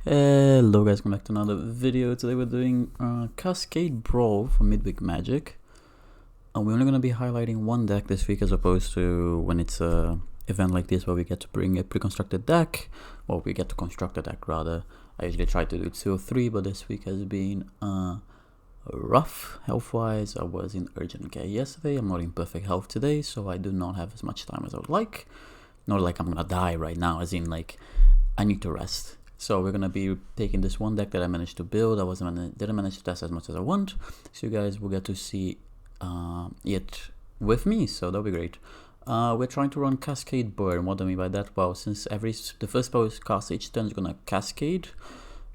Hello guys, welcome back to another video. Today we're doing Cascade Brawl for Midweek Magic. We're only going to be highlighting one deck this week as opposed to when it's a event like this where we get to bring a pre-constructed deck, or we get to construct a deck rather. I usually try to do 2 or 3, but this week has been rough health-wise. I was in urgent care yesterday. I'm not in perfect health today, so I do not have as much time as I would like. Not like I'm gonna die right now, as in like I need to rest. So we're gonna be taking this one deck that I managed to build. Didn't manage to test as much as I want, so you guys will get to see it with me. So that'll be great. We're trying to run Cascade Burn. What do I mean by that? Well, since the first spell is cast each turn is gonna cascade,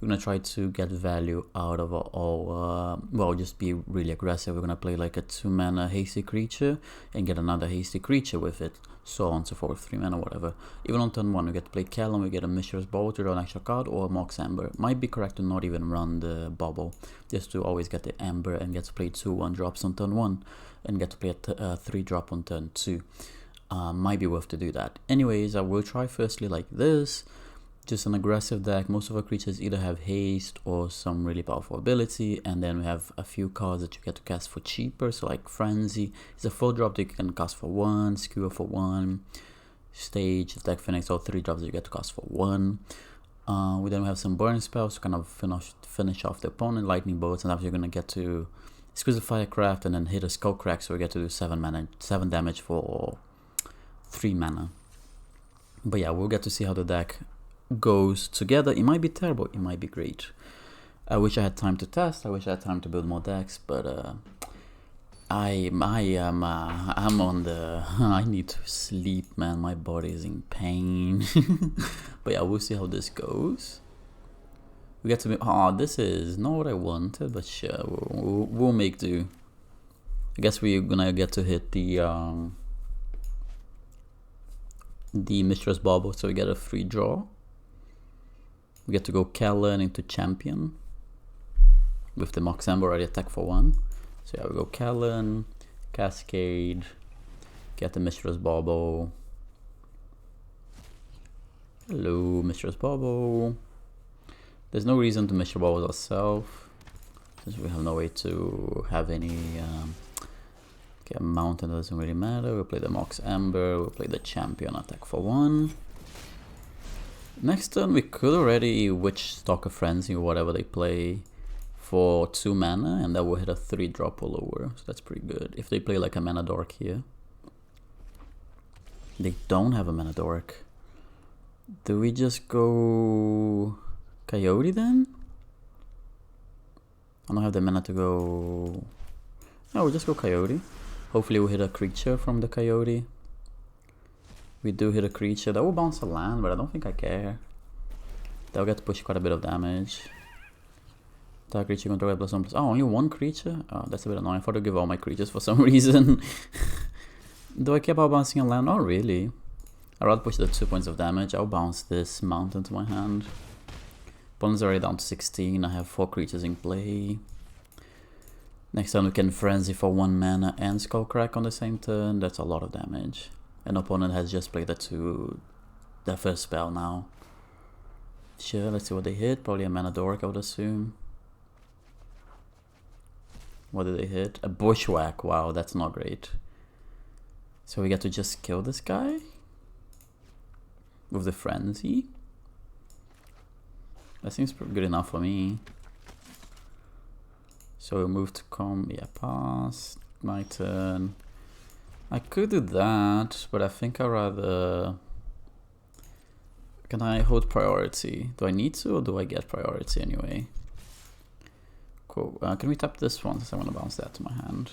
we're gonna try to get value out of all. Well, just be really aggressive. We're gonna play like a 2-mana hasty creature and get another hasty creature with it, so on and so forth. 3 mana, whatever. Even on turn 1, we get to play Callum, we get a Mishra's Bauble to draw an extra card, or a Mox Amber. Might be correct to not even run the Bauble, just to always get the Amber and get to play 2 1-drops on turn 1 and get to play a 3-drop on turn 2. Might be worth to do that. Anyways, I will try firstly like this. Just an aggressive deck. Most of our creatures either have haste or some really powerful ability, and then we have a few cards that you get to cast for cheaper. So like Frenzy is a 4-drop that you can cast for 1, Skewer for 1, Stage, Attack Phoenix, all 3 drops that you get to cast for 1. We then have some burn spells to kind of finish off the opponent. Lightning Bolt, sometimes you're gonna get to squeeze a Firecraft and then hit a Skullcrack, so we get to do 7 damage for 3 mana. But yeah, we'll get to see how the deck goes together. It might be terrible, it might be great. I wish I had time to test. I wish I had time to build more decks, but I'm on the I need to sleep, man. My body is in pain. But yeah, we'll see how this goes. We get to be this is not what I wanted, but sure, we'll make do. I guess we're gonna get to hit the Mishra's Bauble, so we get a free draw. We get to go Kellen into Champion with the Mox Amber already attack for 1. So yeah, we go Kellen, Cascade, get the Mishra's Bauble. Hello, Mishra's Bauble. There's no reason to Mishra's Bauble ourselves, since we have no way to have any okay, a mountain doesn't really matter. We'll play the Mox Amber, we'll play the Champion, attack for 1. Next turn we could already Witch Stalker Frenzy or whatever they play for 2 mana, and that will hit a 3-drop or lower, so that's pretty good. If they play like a Mana Dork here. They don't have a Mana Dork. Do we just go Coyote then? I don't have the mana to go. No, we'll just go Coyote. Hopefully we'll hit a creature from the Coyote. We do hit a creature. That will bounce a land, but I don't think I care. That'll get to push quite a bit of damage. That creature control +1/+. Oh, only 1 creature? Oh, that's a bit annoying. I thought to give all my creatures for some reason. Do I care about bouncing a land? Not really. I'd rather push the 2 points of damage. I'll bounce this mountain to my hand. Opponent's already down to 16. I have 4 creatures in play. Next time we can Frenzy for 1 mana and Skullcrack on the same turn. That's a lot of damage. An opponent has just played their first spell now. Sure, let's see what they hit. Probably a Mana Dork, I would assume. What did they hit? A Bushwhack. Wow, that's not great. So we get to just kill this guy with the Frenzy. That seems pretty good enough for me. So we move to pass. My turn. I could do that, but I think I'd rather... Can I hold priority? Do I need to, or do I get priority anyway? Cool. Can we tap this one, since I want to bounce that to my hand?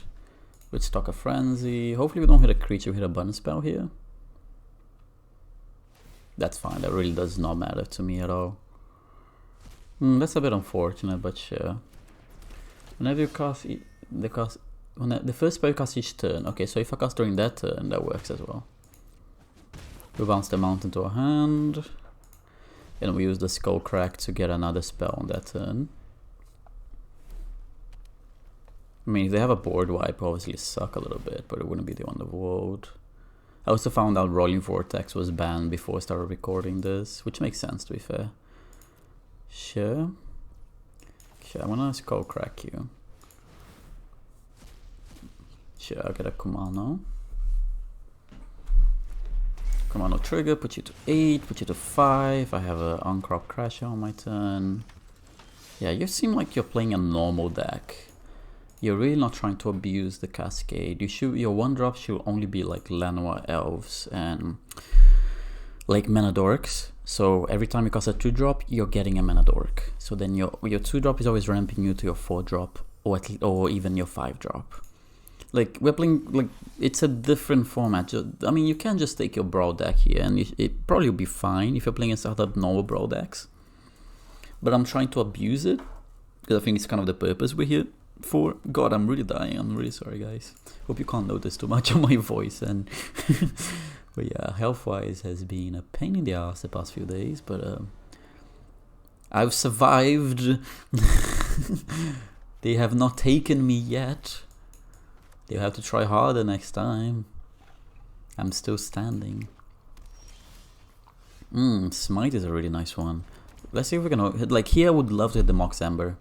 With Stalker Frenzy. Hopefully we don't hit a creature, we hit a burn spell here. That's fine, that really does not matter to me at all. That's a bit unfortunate, but sure. Whenever you cast the first spell you cast each turn. Okay, so if I cast during that turn, that works as well. We bounce the mountain to our hand, and we use the Skullcrack to get another spell on that turn. I mean, if they have a board wipe, obviously suck a little bit, but it wouldn't be the end of the world. I also found out Rolling Vortex was banned before I started recording this, which makes sense to be fair. Sure. Sure, I'm gonna skull crack you. Sure, I'll get a Kumano. Kumano trigger, put you to 8, put you to 5. I have an Uncrop Crasher on my turn. Yeah, you seem like you're playing a normal deck. You're really not trying to abuse the Cascade. Your 1-drop should only be like Lanois Elves and like Mana Dorks. So every time you cast a 2-drop, you're getting a Mana Dork. So then your 2-drop is always ramping you to your 4-drop or even your 5-drop. Like we're playing like it's a different format. I mean, you can just take your Brawl deck here and it probably will be fine if you're playing against other normal Brawl decks. But I'm trying to abuse it because I think it's kind of the purpose we're here for. God, I'm really dying. I'm really sorry, guys. Hope you can't notice too much on my voice. And but yeah, health-wise has been a pain in the ass the past few days. But I've survived. They have not taken me yet. They'll have to try harder next time. I'm still standing. Smite is a really nice one. Let's see if we can hit. Like here, I would love to hit the Mox Ember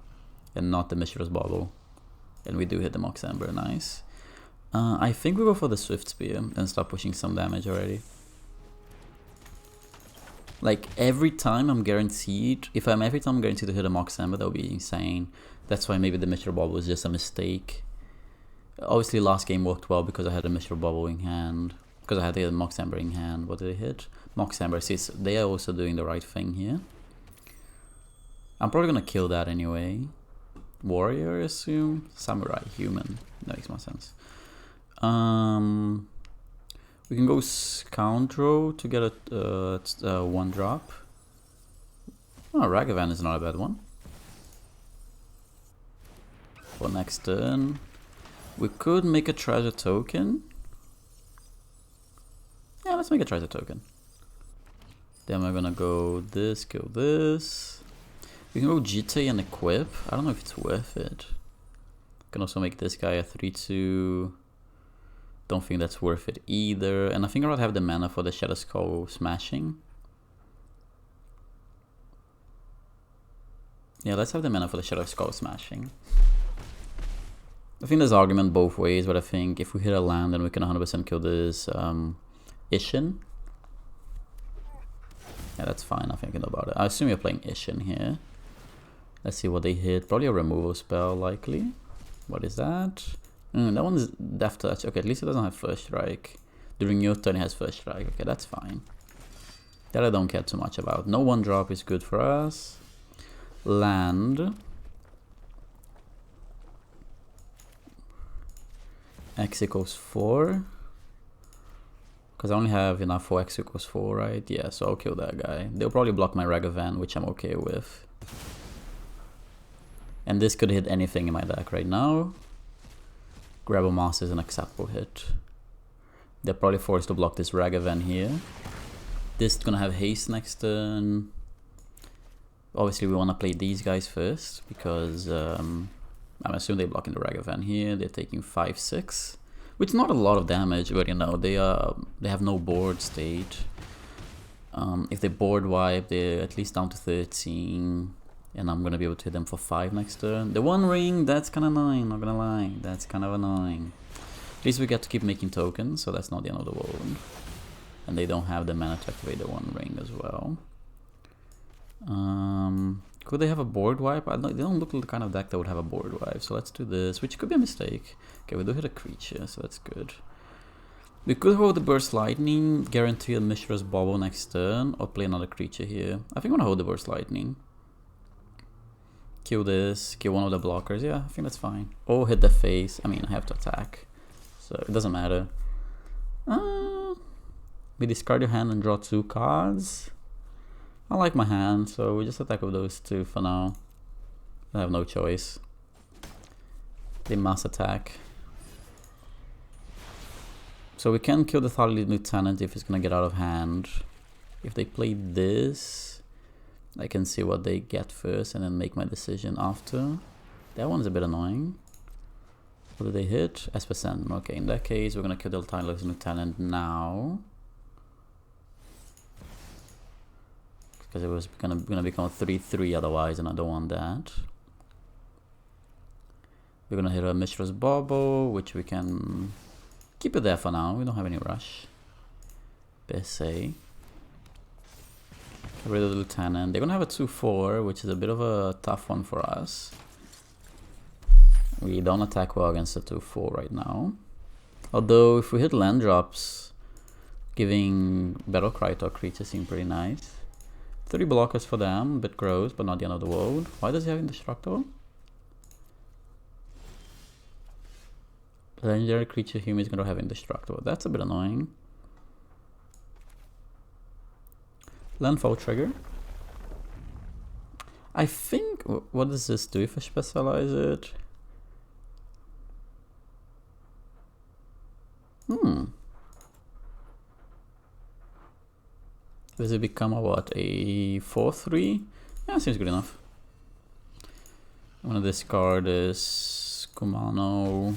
and not the Mishra's Bauble. And we do hit the Mox Ember, nice. I think we go for the Swift Spear and start pushing some damage already. Like every time I'm guaranteed, every time I'm guaranteed to hit a Mox Ember, that would be insane. That's why maybe the Mishra Bauble was just a mistake. Obviously last game worked well because I had a Mishra Bauble in hand. Because I had the Mox Ember in hand. What did I hit? Mox Ember. See, they are also doing the right thing here. I'm probably gonna kill that anyway. Warrior, I assume? Samurai, human. That makes more sense. We can go Scoundrel to get a 1-drop. Oh, Ragavan is not a bad one. For next turn. We could make a treasure token. Yeah, let's make a treasure token. Then we're gonna go this, kill this. We can go GT and equip. I don't know if it's worth it. Can also make this guy a 3/2. Don't think that's worth it either. And I think I'd rather have the mana for the Shadow Skull smashing. Yeah, let's have the mana for the Shadow Skull smashing. I think there's argument both ways, but I think if we hit a land, then we can 100% kill this Ishin. Yeah, that's fine. I'm thinking about it. I assume you're playing Ishin here. Let's see what they hit. Probably a removal spell, likely. What is that? That one is Death Touch. Okay, at least it doesn't have First Strike. During your turn, it has First Strike. Okay, that's fine. That I don't care too much about. No 1-drop is good for us. Land. X equals 4. Because I only have enough for X equals 4, right? Yeah, so I'll kill that guy. They'll probably block my Ragavan, which I'm okay with. And this could hit anything in my deck right now. Grabber Master is an acceptable hit. They're probably forced to block this Ragavan here. This is gonna have haste next turn. Obviously we wanna play these guys first because I'm assuming they're blocking the Ragavan here. They're taking 5/6, which is not a lot of damage, but you know they have no board state. If they board wipe, they're at least down to 13, and I'm gonna be able to hit them for 5 next turn. The 1 ring, that's kind of annoying. Not gonna lie, that's kind of annoying. At least we get to keep making tokens, so that's not the end of the world. And they don't have the mana to activate the 1 ring as well. Could they have a board wipe? They don't look like the kind of deck that would have a board wipe. So let's do this, which could be a mistake. Okay, we do hit a creature, so that's good. We could hold the Burst Lightning, guarantee a Mishra's Bauble next turn, or play another creature here. I think I'm gonna hold the Burst Lightning. Kill this, kill one of the blockers. Yeah, I think that's fine. Or hit the face. I mean, I have to attack, so it doesn't matter. We discard your hand and draw 2 cards. I like my hand, so we just attack with those 2 for now. I have no choice. They must attack. So we can kill the Thali Lieutenant if it's gonna get out of hand. If they play this, I can see what they get first and then make my decision after. That one's a bit annoying. What do they hit? Espessen. Okay, in that case, we're gonna kill the Thali Lieutenant now. because it was gonna become a 3-3 otherwise, and I don't want that. We're gonna hit a Mishra's Bauble, which we can keep it there for now. We don't have any rush. Bessay. Get rid of the Lieutenant. They're gonna have a 2-4, which is a bit of a tough one for us. We don't attack well against a 2-4 right now. Although if we hit land drops, giving Battle Cry to our creatures seem pretty nice. 3 blockers for them, bit gross, but not the end of the world. Why does he have Indestructible? Legendary creature human is going to have Indestructible. That's a bit annoying. Landfall trigger. I think... What does this do if I specialize it? Does it become a what? A 4-3? Yeah, seems good enough. I'm gonna discard this Kumano.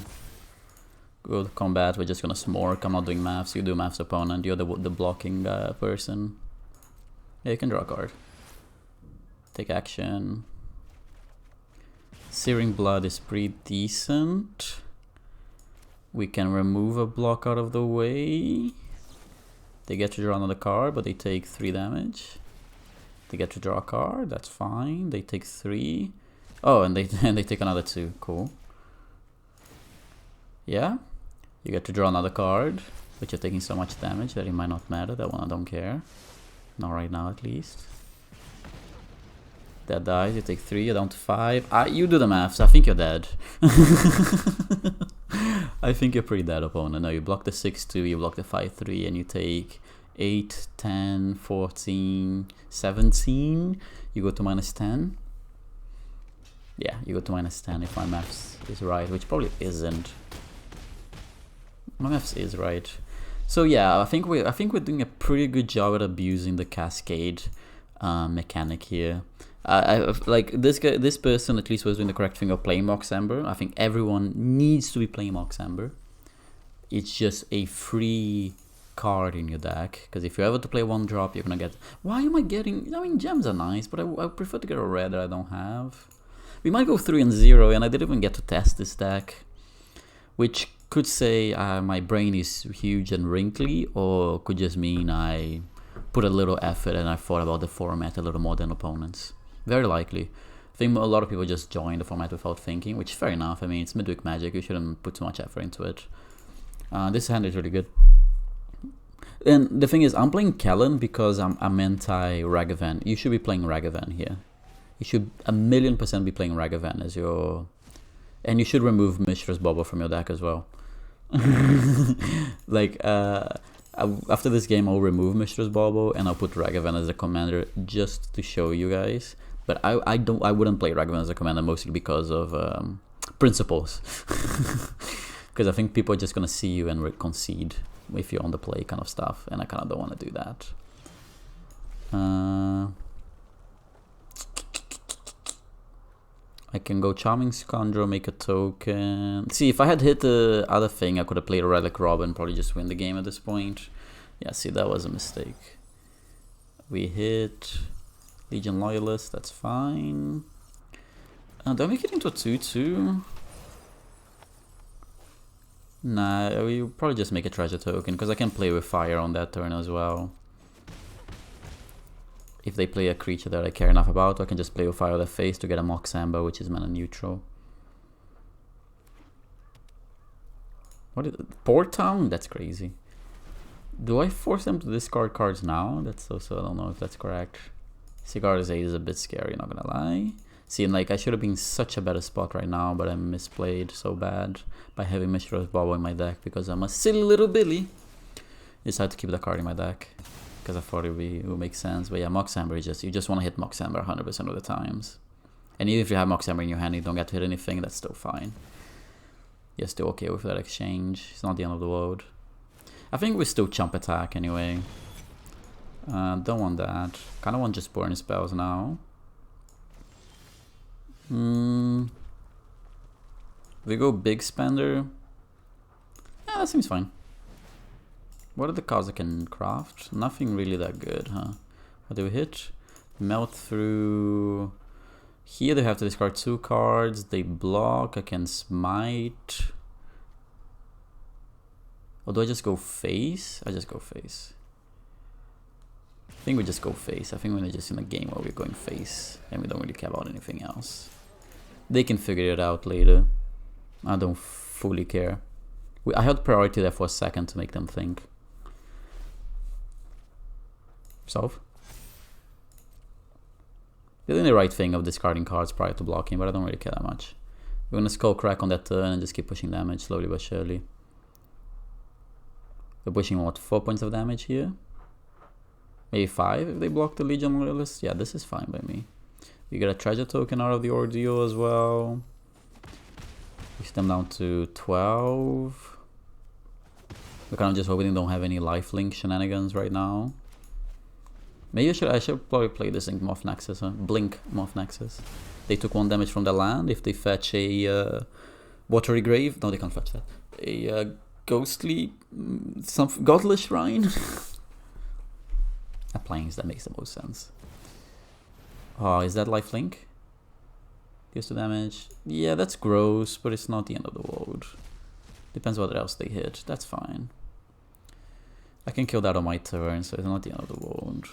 Good combat, we're just gonna smork. I'm not doing maths, you do maths opponent, you're the blocking person. Yeah, you can draw a card. Take action. Searing Blood is pretty decent. We can remove a block out of the way. They get to draw another card, but they take 3 damage. They get to draw a card, that's fine. They take 3. Oh, and they take another 2, cool. Yeah. You get to draw another card, but you're taking so much damage that it might not matter. That one I don't care. Not right now, at least. That dies, you take 3, you're down to 5. You do the maths, I think you're dead. I think you're pretty dead, opponent. No, you block the 6-2, you block the 5-3, and you take 8, 10, 14, 17. You go to -10. Yeah, you go to -10 if my maths is right, which probably isn't. My maths is right. So yeah, I think we're doing a pretty good job at abusing the Cascade mechanic here. Like this person at least was doing the correct thing of playing Mox Ember. I think everyone needs to be playing Mox Ember. It's just a free card in your deck, because if you ever to play 1-drop, you're gonna get... Why am I getting... I mean, gems are nice, but I prefer to get a red that I don't have. We might go 3-0, and I didn't even get to test this deck, which could say my brain is huge and wrinkly, or could just mean I put a little effort and I thought about the format a little more than opponents. Very likely. I think a lot of people just join the format without thinking, which is fair enough. I mean, it's Midweek Magic, you shouldn't put too much effort into it. This hand is really good. And the thing is, I'm playing Kellen because I'm anti-Ragavan. You should be playing Ragavan here. You should 1,000,000% be playing Ragavan as your... And you should remove Mishra's Bauble from your deck as well. Like, after this game, I'll remove Mishra's Bauble and I'll put Ragavan as a commander just to show you guys. But I wouldn't play Ragavan as a commander, mostly because of principles. Because I think people are just gonna see you and concede if you're on the play kind of stuff, and I kind of don't want to do that. I can go Charming Scoundrel, make a token. See, if I had hit the other thing, I could have played a Relic Robin, probably just win the game at this point. Yeah, see, that was a mistake. We hit Legion Loyalist, that's fine. Do I make it into a 2-2? Nah, we probably just make a treasure token, because I can play with fire on that turn as well. If they play a creature that I care enough about, I can just play with fire on their face to get a Mox Ember, which is mana neutral. What is it? Port Town? That's crazy. Do I force them to discard cards now? That's also, I don't know if that's correct. Cigar's 8 is a bit scary, not gonna lie. See, like, I should have been in such a better spot right now, but I misplayed so bad by having Mishra's Bauble in my deck because I'm a silly little Billy. Decided to keep the card in my deck because I thought it would make sense. But yeah, Mox Ember is just, you just want to hit Mox Ember 100% of the times. And even if you have Mox Ember in your hand, you don't get to hit anything, that's still fine. You're still okay with that exchange. It's not the end of the world. I think we still chump attack anyway. Don't want that. Kind of want just burn spells now. We go big spender. Yeah, that seems fine. What are the cards I can craft? Nothing really that good, huh? What do we hit? Melt through. Here they have to discard 2 cards. They block. I can smite. Or do I just go face? I just go face. I think we just go face. I think we're just in a game where we're going face and we don't really care about anything else. They can figure it out later. I don't fully care. I held priority there for a second to make them think. Solve. They're doing the right thing of discarding cards prior to blocking, but I don't really care that much. We're gonna skull crack on that turn and just keep pushing damage slowly but surely. We're pushing what, 4 points of damage here? Maybe 5 if they block the Legion Loyalist. Yeah, this is fine by me. We get a treasure token out of the ordeal as well. Push them down to 12. We're kind of just hoping they don't have any lifelink shenanigans right now. Maybe I should probably play this in Moth Nexus, Blink Moth Nexus. They took 1 damage from the land. If they fetch a Watery Grave, no, they can't fetch that. A ghostly, some godless shrine. Appliance, that makes the most sense. Oh, is that lifelink? Deals 2 damage. Yeah, that's gross, but it's not the end of the world. Depends what else they hit. That's fine. I can kill that on my turn, so it's not the end of the world.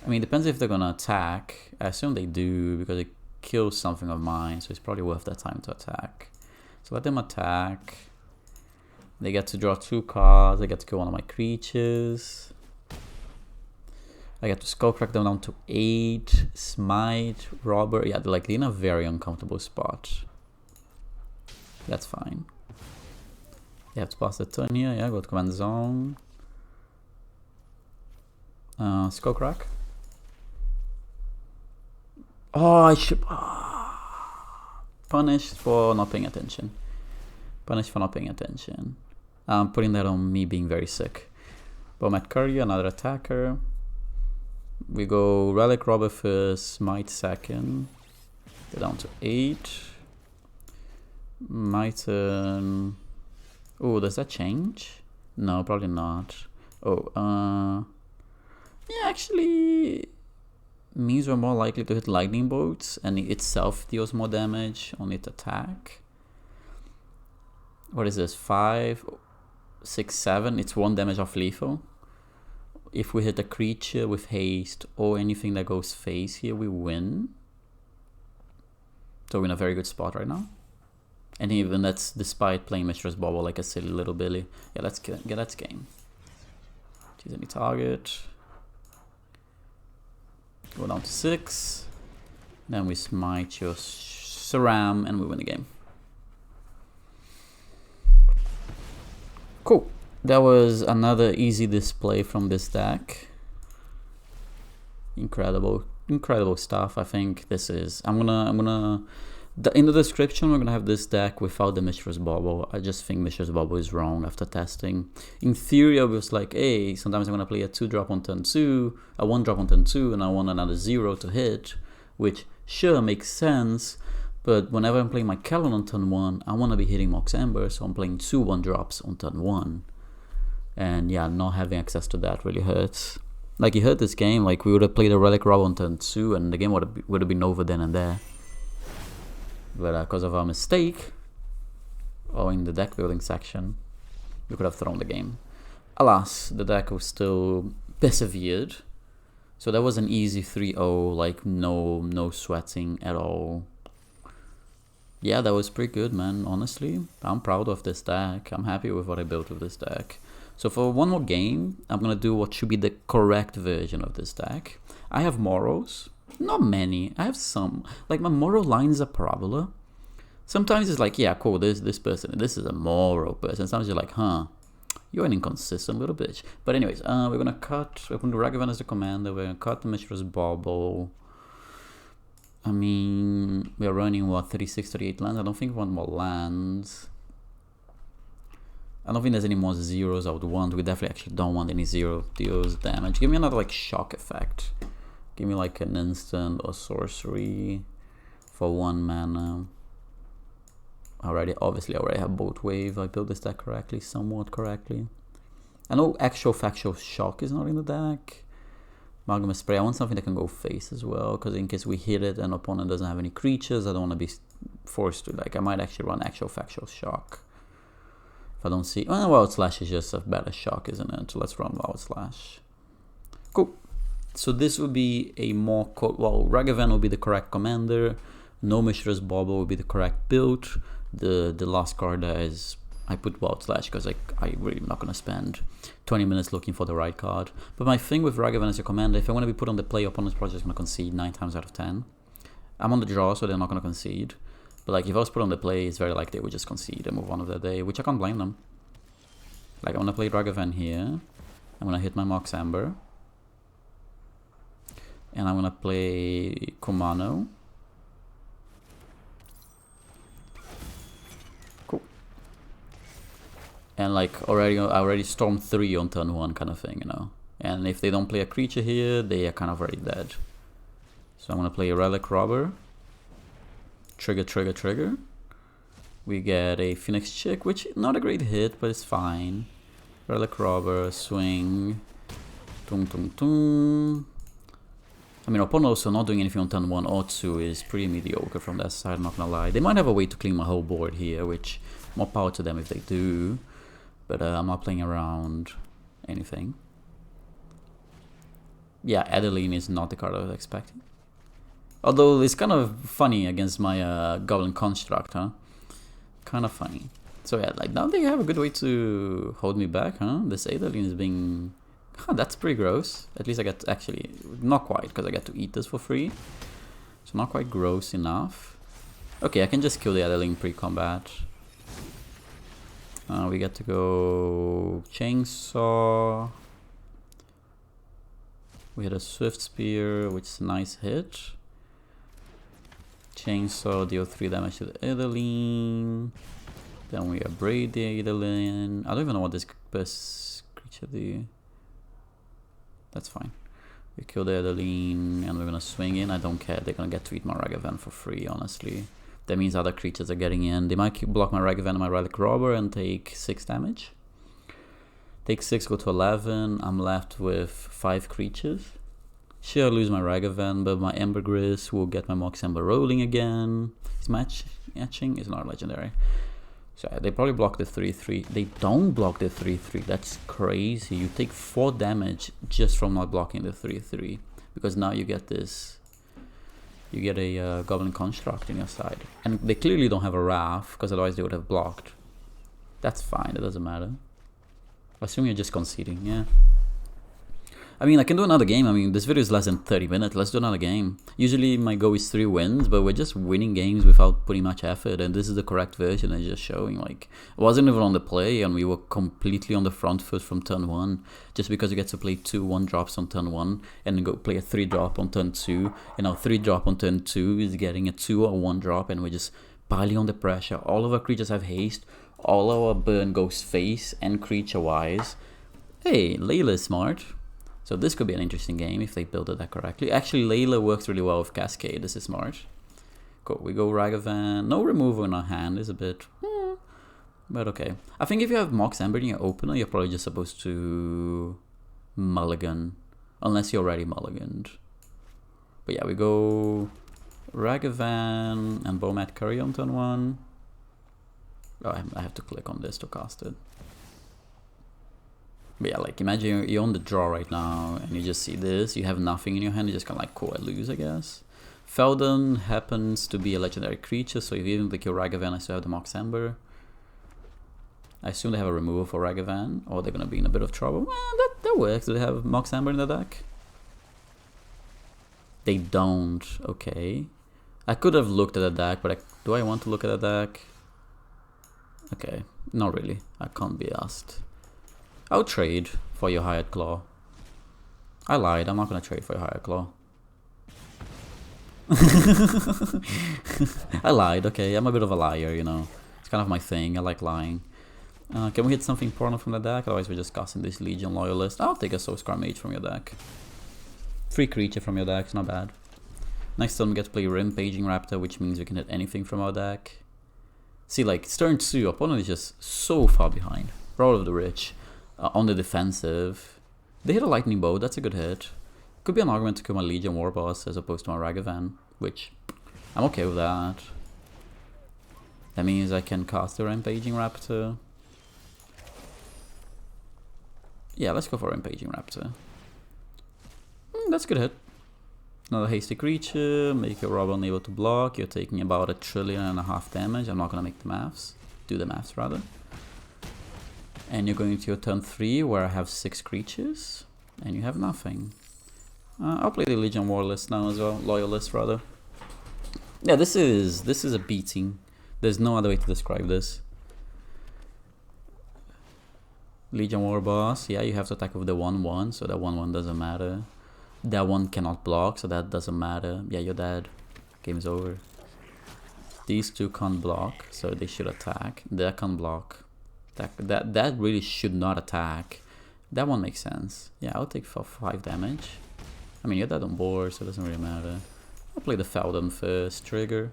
I mean, it depends if they're gonna attack. I assume they do, because it kills something of mine, so it's probably worth their time to attack. So let them attack. They get to draw 2 cards. They get to kill one of my creatures. I get to skull crack them down to 8. Smite, robber. Yeah, they're like in a very uncomfortable spot. That's fine. They have to pass the turn here. Yeah, go to command zone. Skull crack. Oh, I should. Punished for not paying attention. Punished for not paying attention. I'm putting that on me being very sick. Bomat Courier, another attacker. We go Relic Robber first, Smite second. Go down to 8. My turn. Oh, does that change? No, probably not. Oh, yeah, actually means we're more likely to hit lightning bolts, and it itself deals more damage on its attack. What is this? 5, 6, 7. It's 1 damage off lethal. If we hit a creature with haste or anything that goes face here, we win. So we're in a very good spot right now. And even that's despite playing Mistress Bobble like a silly little Billy. Yeah, let's game. Choose any target. Go down to 6. Then we smite your Saram and we win the game. Cool. That was another easy display from this deck. Incredible stuff. I think this is. In the description, we're gonna have this deck without the Mistress Bobble. I just think Mistress Bobble is wrong after testing. In theory, I was like, hey, sometimes I'm gonna play a 2-drop on turn 2, a 1-drop on turn 2, and I want another 0 to hit, which sure makes sense. But whenever I'm playing my Kellen on turn 1, I want to be hitting Mox Ember, so I'm playing 2 1-drops on turn 1. And yeah, not having access to that really hurts. Like, it hurt this game. Like, we would have played a Relic Rob on turn 2, and the game would have been over then and there. But because of our mistake, or in the deck building section, we could have thrown the game. Alas, the deck was still persevered. So that was an easy 3-0, like no sweating at all. Yeah, that was pretty good, man. Honestly, I'm proud of this deck. I'm happy with what I built with this deck. So for one more game, I'm gonna do what should be the correct version of this deck. I have Moros. Not many. I have some. Like, my Moro line is a parabola. Sometimes it's like, yeah, cool, this person, this is a Moro person. Sometimes you're like, huh, you're an inconsistent little bitch. But anyways, we're gonna do Ragavan as the commander. We're gonna cut the Mistress Bobble. I mean, we're running, what, 36, 38 lands? I don't think we want more lands. I don't think there's any more zeros I would want. We definitely actually don't want any 0 deals damage. Give me another, like, shock effect. Give me, like, an instant or sorcery for 1 mana. Obviously, I already have Bolt Wave. I built this deck correctly, somewhat correctly. I know actual factual shock is not in the deck. Magma Spray. I want something that can go face as well, because in case we hit it and opponent doesn't have any creatures, I don't want to be forced to, like, I might actually run actual factual shock. If I don't see, well, Wild Slash is just a better shock, isn't it? So let's run Wild Slash. Cool. So this would be a more, well, Ragavan will be the correct commander. No Mishra's Bauble will be the correct build. The last card is, I put Wild Slash because I really am not going to spend 20 minutes looking for the right card. But my thing with Ragavan as a commander, if I want to be put on the play, opponent's project is going to concede 9 times out of 10. I'm on the draw, so they're not going to concede. But like if I was put on the play, it's very likely they would just concede and move on with their day, which I can't blame them. Like I'm going to play Ragavan here. I'm going to hit my Mox Amber. And I'm going to play Kumano. And like I already stormed 3 on turn 1 kind of thing, you know. And if they don't play a creature here, they are kind of already dead. So I'm gonna play a Relic Robber. Trigger, trigger, trigger. We get a Phoenix Chick, which not a great hit, but it's fine. Relic Robber, swing. Tung tung tung. I mean, opponent also not doing anything on turn 1 or 2 is pretty mediocre from that side, I'm not gonna lie. They might have a way to clean my whole board here, which more power to them if they do. But I'm not playing around anything. Yeah, Adeline is not the card I was expecting. Although it's kind of funny against my Goblin Construct, huh? Kind of funny. So yeah, like now they have a good way to hold me back, huh? This Adeline is being... Huh, that's pretty gross. At least I get to actually... Not quite, because I get to eat this for free. So not quite gross enough. Okay, I can just kill the Adeline pre-combat. We get to go Chainsaw. We had a Swift Spear, which is a nice hit. Chainsaw, deal 3 damage to the Adeline. Then we abrade the Adeline. I don't even know what this creature do. That's fine. We kill the Adeline and we're gonna swing in. I don't care. They're gonna get to eat my Ragavan for free, honestly. That means other creatures are getting in. They might block my Ragavan and my Relic Robber and take 6 damage. Take 6, go to 11. I'm left with 5 creatures. Sure, I lose my Ragavan, but my Ambergris will get my Mox Amber rolling again. Is matching? Is not legendary. So they probably block the 3-3. They don't block the 3-3. That's crazy. You take 4 damage just from not blocking the 3-3. Because now you get this... You get a Goblin Construct in your side. And they clearly don't have a Wrath, because otherwise they would have blocked. That's fine, it doesn't matter. I assume you're just conceding, yeah. I mean, I can do another game. I mean, this video is less than 30 minutes. Let's do another game. Usually my goal is 3 wins, but we're just winning games without putting much effort. And this is the correct version. It's just showing, like, it wasn't even on the play, and we were completely on the front foot from turn 1. Just because you get to play 2 1-drops on turn 1, and then go play a 3-drop on turn 2. And now 3-drop on turn 2 is getting a 2 or 1-drop, and we're just piling on the pressure. All of our creatures have haste. All our burn goes face and creature-wise. Hey, Layla is smart. So this could be an interesting game if they build it that correctly. Actually, Layla works really well with Cascade. This is smart. Cool. We go Ragavan. No removal in our hand is a bit... but okay. I think if you have Mox Amber in your opener, you're probably just supposed to mulligan. Unless you're already mulliganed. But yeah, we go Ragavan and Bomat Curry on turn 1. Oh, I have to click on this to cast it. But yeah, like imagine you're on the draw right now and you just see this, you have nothing in your hand, you just kind of like, cool, I lose, I guess. Feldon happens to be a legendary creature, so if you even pick your Ragavan, I still have the Mox Amber. I assume they have a removal for Ragavan, or they're going to be in a bit of trouble. Well, that works. Do they have Mox Amber in the deck? They don't, okay. I could have looked at the deck, but do I want to look at the deck? Okay, not really. I can't be asked. I'll trade for your Hired Claw. I lied, I'm not gonna trade for your Hired Claw. I lied, okay, I'm a bit of a liar, you know. It's kind of my thing, I like lying. Can we hit something important from the deck? Otherwise we're just casting this Legion Loyalist. I'll take a Soulscar Mage from your deck. Free creature from your deck, it's not bad. Next turn we get to play Rampaging Raptor, which means we can hit anything from our deck. See, like, it's turn 2, opponent is just so far behind. Brawl of the Rich. On the defensive. They hit a Lightning Bolt, that's a good hit. Could be an argument to kill my Legion War Boss as opposed to my Ragavan, which I'm okay with that. That means I can cast the Rampaging Raptor. Yeah, let's go for Rampaging Raptor. That's a good hit. Another hasty creature, make your Rob unable to block. You're taking about 1.5 trillion damage. I'm not gonna make the maths. Do the maths rather. And you're going to your turn 3 where I have 6 creatures. And you have nothing. I'll play the Legion War list now as well. Loyalist rather. Yeah, this is a beating. There's no other way to describe this. Legion War Boss, yeah, you have to attack with the 1/1, so that 1/1 doesn't matter. That one cannot block, so that doesn't matter. Yeah, you're dead. Game's over. These two can't block, so they should attack. That can't block. That really should not attack. That one makes sense. Yeah, I'll take 5 damage. I mean, you're dead on board, so it doesn't really matter. I'll play the Feldon first. Trigger.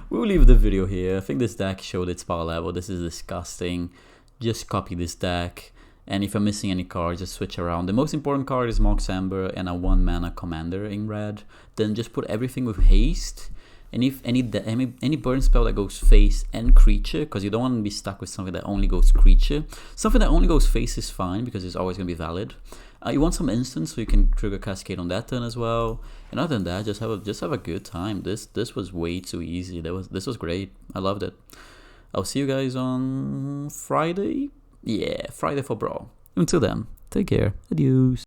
We'll leave the video here. I think this deck showed its power level. This is disgusting. Just copy this deck. And if I'm missing any cards, just switch around. The most important card is Mox Amber and a 1 mana commander in red. Then just put everything with haste. And if any burn spell that goes face and creature, because you don't want to be stuck with something that only goes creature. Something that only goes face is fine because it's always going to be valid. You want some instants so you can trigger Cascade on that turn as well. And other than that, just have a good time. This was way too easy. This was great. I loved it. I'll see you guys on Friday. Yeah, Friday for Brawl. Until then, take care. Adios.